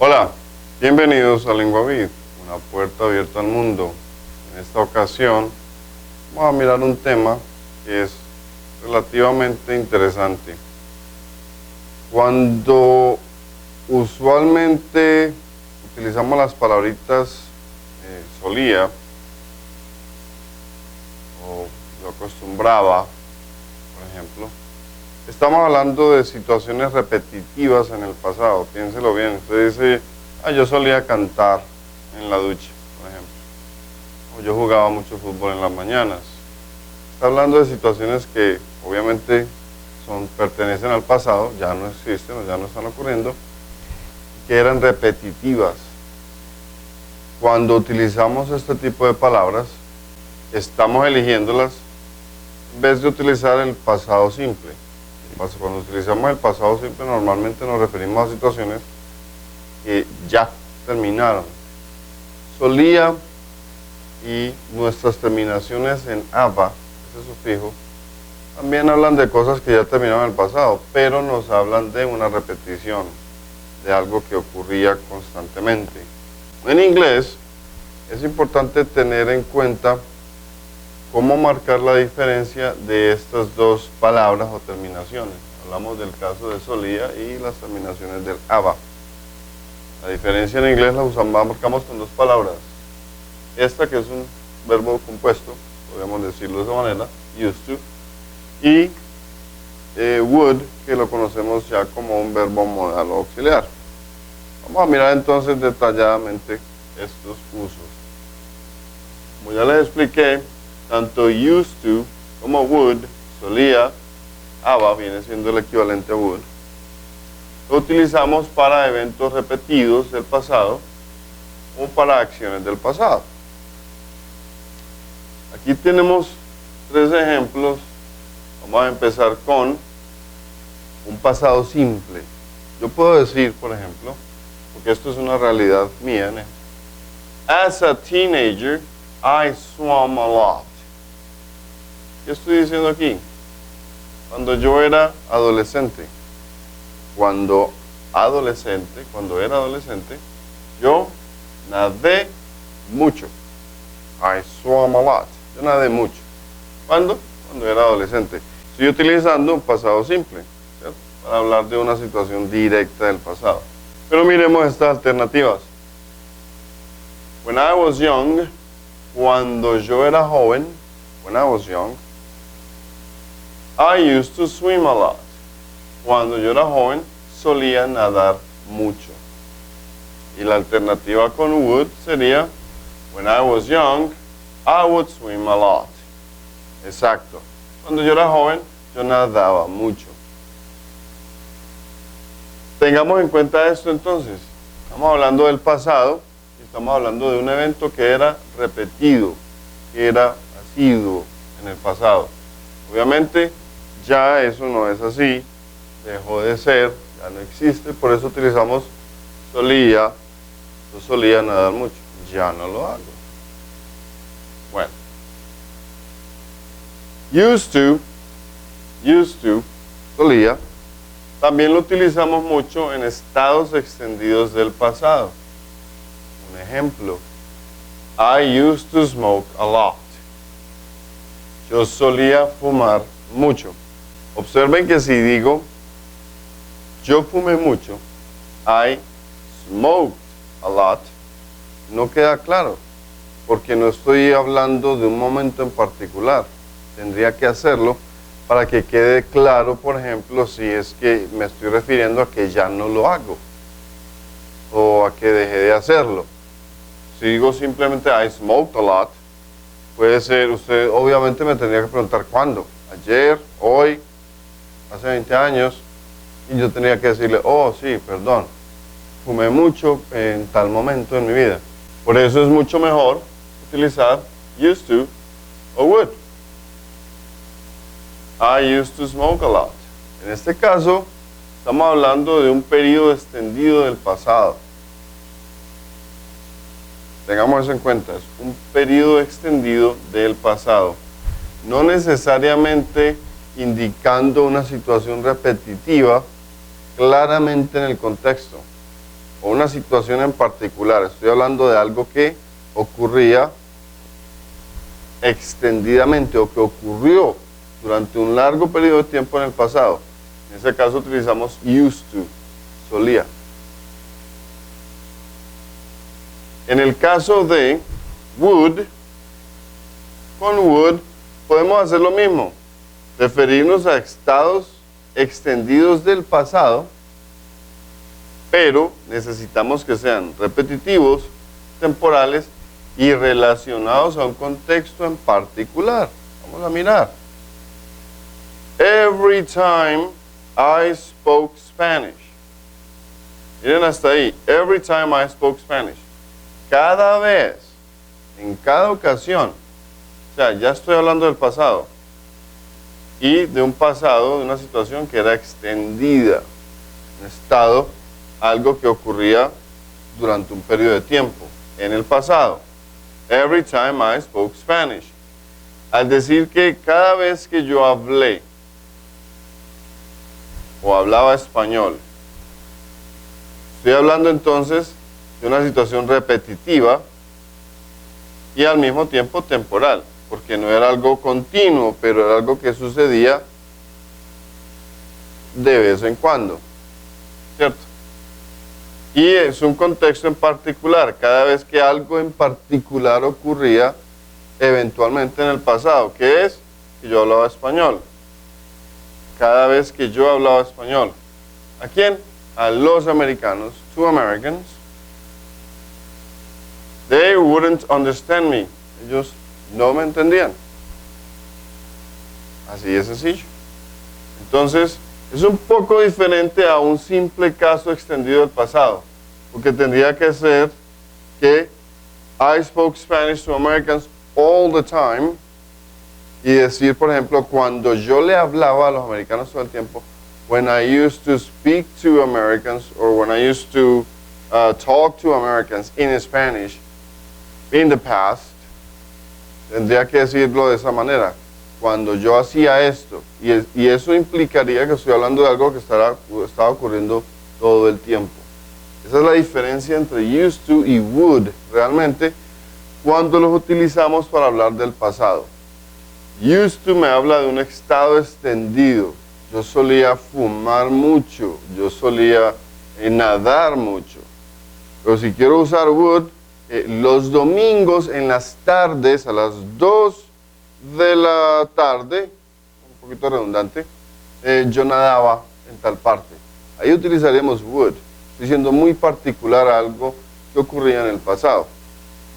Hola, bienvenidos a LenguaVid, una puerta abierta al mundo. En esta ocasión vamos a mirar un tema que es relativamente interesante. Cuando usualmente utilizamos las palabritas solía o lo acostumbraba, por ejemplo, estamos hablando de situaciones repetitivas en el pasado. Piénselo bien. Usted dice, yo solía cantar en la ducha, por ejemplo. O yo jugaba mucho fútbol en las mañanas. Está hablando de situaciones que obviamente pertenecen al pasado, ya no existen o ya no están ocurriendo, que eran repetitivas. Cuando utilizamos este tipo de palabras, estamos eligiéndolas en vez de utilizar el pasado simple. Cuando utilizamos el pasado simple, normalmente nos referimos a situaciones que ya terminaron. Solía y nuestras terminaciones en aba, ese sufijo, también hablan de cosas que ya terminaron en el pasado, pero nos hablan de una repetición, de algo que ocurría constantemente. En inglés es importante tener en cuenta cómo marcar la diferencia de estas dos palabras o terminaciones. Hablamos del caso de solía y las terminaciones del aba. La diferencia en inglés la marcamos con dos palabras. Esta, que es un verbo compuesto, podríamos decirlo de esa manera, used to, y would, que lo conocemos ya como un verbo modal o auxiliar. Vamos a mirar entonces detalladamente estos usos. Como ya les expliqué, tanto used to como would, solía, aba viene siendo el equivalente a would, lo utilizamos para eventos repetidos del pasado o para acciones del pasado. Aquí tenemos tres ejemplos. Vamos a empezar con un pasado simple. Yo puedo decir, por ejemplo, porque esto es una realidad mía, ¿no? As a teenager, I swam a lot. ¿Qué estoy diciendo aquí? Cuando yo era adolescente, cuando era adolescente, yo nadé mucho. I swam a lot. Yo nadé mucho. ¿Cuándo? Cuando era adolescente. Estoy utilizando un pasado simple, ¿cierto? Para hablar de una situación directa del pasado. Pero miremos estas alternativas. When I was young, cuando yo era joven, when I was young, I used to swim a lot. Cuando yo era joven, solía nadar mucho. Y la alternativa con would sería, when I was young, I would swim a lot. Exacto. Cuando yo era joven, yo nadaba mucho. Tengamos en cuenta esto entonces. Estamos hablando del pasado y estamos hablando de un evento que era repetido, que era asiduo en el pasado. Obviamente, ya eso no es así, dejó de ser, ya no existe, por eso utilizamos solía. Yo solía nadar mucho, ya no lo hago. Bueno, used to, solía, también lo utilizamos mucho en estados extendidos del pasado. Un ejemplo, I used to smoke a lot. Yo solía fumar mucho. Observen que si digo, yo fumé mucho, I smoked a lot, no queda claro, porque no estoy hablando de un momento en particular. Tendría que hacerlo para que quede claro, por ejemplo, si es que me estoy refiriendo a que ya no lo hago o a que dejé de hacerlo. Si digo simplemente I smoked a lot, puede ser, usted obviamente me tendría que preguntar cuándo, ayer, hoy, hace 20 años, y yo tenía que decirle, oh sí, perdón, fumé mucho en tal momento en mi vida. Por eso es mucho mejor utilizar used to o would. I used to smoke a lot. En este caso, estamos hablando de un periodo extendido del pasado. Tengamos eso en cuenta, es un periodo extendido del pasado. No necesariamente indicando una situación repetitiva claramente en el contexto. o una situación en particular. Estoy hablando de algo que ocurría extendidamente o que ocurrió durante un largo periodo de tiempo en el pasado. En ese caso utilizamos used to, solía. En el caso de would, con would podemos hacer lo mismo, referirnos a estados extendidos del pasado, pero necesitamos que sean repetitivos, temporales y relacionados a un contexto en particular. Vamos a mirar. Every time I spoke Spanish. Miren hasta ahí. Every time I spoke Spanish. Cada vez, en cada ocasión. O sea, ya estoy hablando del pasado. Y de un pasado, de una situación que era extendida. Un estado, algo que ocurría durante un periodo de tiempo. En el pasado. Every time I spoke Spanish. Al decir que cada vez que yo hablé o hablaba español, estoy hablando entonces de una situación repetitiva y al mismo tiempo temporal, porque no era algo continuo, pero era algo que sucedía de vez en cuando, ¿cierto? Y es un contexto en particular, cada vez que algo en particular ocurría eventualmente en el pasado, que es que yo hablaba español. Cada vez que yo hablaba español. ¿A quién? A los americanos, to Americans. They wouldn't understand me. Ellos no me entendían. Así de sencillo. Entonces, es un poco diferente a un simple caso extendido del pasado, porque tendría que ser que I spoke Spanish to Americans all the time, y decir, por ejemplo, cuando yo le hablaba a los americanos todo el tiempo, when I used to speak to Americans, or when I used to talk to Americans in Spanish in the past, tendría que decirlo de esa manera. Cuando yo hacía esto, y eso implicaría que estoy hablando de algo que estaba ocurriendo todo el tiempo. Esa es la diferencia entre used to y would, realmente, cuando los utilizamos para hablar del pasado. Used to me habla de un estado extendido. Yo solía fumar mucho, yo solía nadar mucho. Pero si quiero usar would, los domingos en las tardes, a las 2 de la tarde, un poquito redundante, yo nadaba en tal parte. Ahí utilizaríamos would. Estoy siendo muy particular a algo que ocurría en el pasado,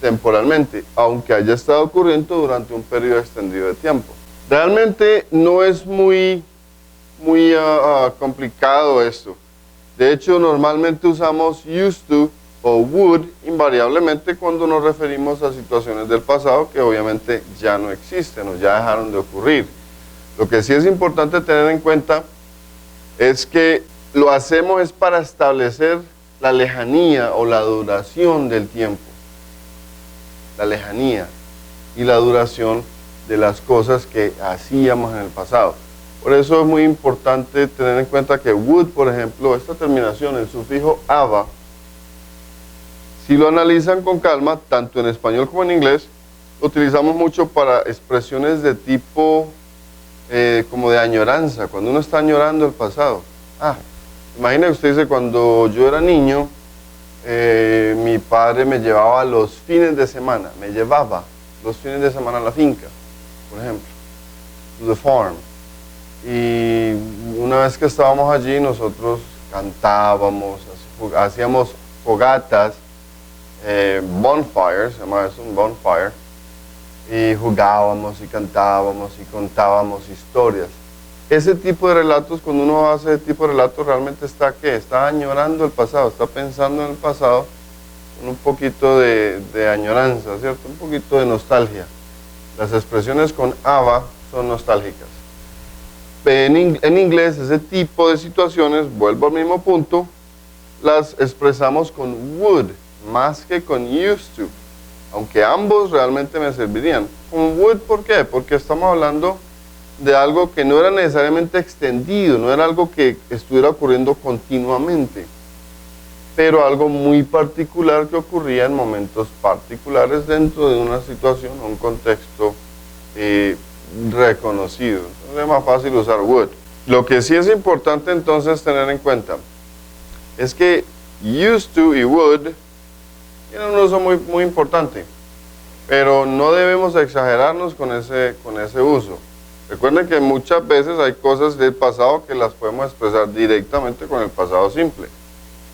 temporalmente, aunque haya estado ocurriendo durante un periodo extendido de tiempo. Realmente no es muy complicado esto. De hecho, normalmente usamos used to o would invariablemente cuando nos referimos a situaciones del pasado que obviamente ya no existen o ya dejaron de ocurrir. Lo que sí es importante tener en cuenta es que lo hacemos es para establecer la lejanía o la duración del tiempo. La lejanía y la duración de las cosas que hacíamos en el pasado. Por eso es muy importante tener en cuenta que would, por ejemplo, esta terminación, el sufijo aba, si lo analizan con calma, tanto en español como en inglés, lo utilizamos mucho para expresiones de tipo como de añoranza, cuando uno está añorando el pasado. Imagina que usted dice, cuando yo era niño, mi padre me llevaba los fines de semana, me llevaba los fines de semana a la finca, por ejemplo, to the farm. Y una vez que estábamos allí, nosotros cantábamos, hacíamos fogatas, bonfires, se llama eso, un bonfire, y jugábamos y cantábamos y contábamos historias. Ese tipo de relatos, cuando uno hace ese tipo de relatos, realmente está añorando el pasado, está pensando en el pasado con un poquito de añoranza, ¿cierto? Un poquito de nostalgia. Las expresiones con aba son nostálgicas. En inglés, ese tipo de situaciones, vuelvo al mismo punto, las expresamos con would, más que con used to, aunque ambos realmente me servirían. Con would, ¿por qué? Porque estamos hablando de algo que no era necesariamente extendido, no era algo que estuviera ocurriendo continuamente. pero algo muy particular que ocurría en momentos particulares dentro de una situación o un contexto reconocido. Entonces es más fácil usar would. Lo que sí es importante entonces tener en cuenta es que used to y would tienen un uso muy importante, pero no debemos exagerarnos con ese uso. Recuerden que muchas veces hay cosas del pasado que las podemos expresar directamente con el pasado simple.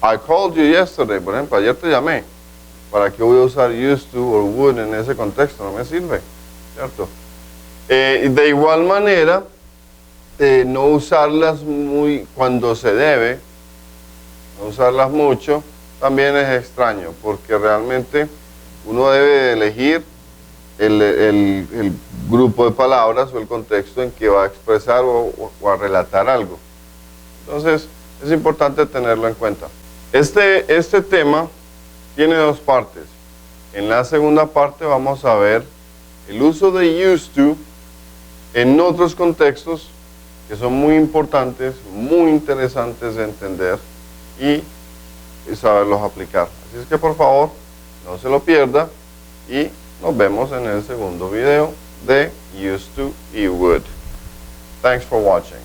I called you yesterday, por ejemplo, ayer te llamé. ¿Para qué voy a usar used to o would en ese contexto? No me sirve, ¿cierto? De igual manera, no usarlas cuando se debe, no usarlas mucho, también es extraño, porque realmente uno debe elegir el grupo de palabras o el contexto en que va a expresar o a relatar algo. Entonces, es importante tenerlo en cuenta. Este tema tiene dos partes. En la segunda parte vamos a ver el uso de used to en otros contextos que son muy importantes, muy interesantes de entender y saberlos aplicar. Así es que por favor, no se lo pierda y nos vemos en el segundo video de used to y would. Thanks for watching.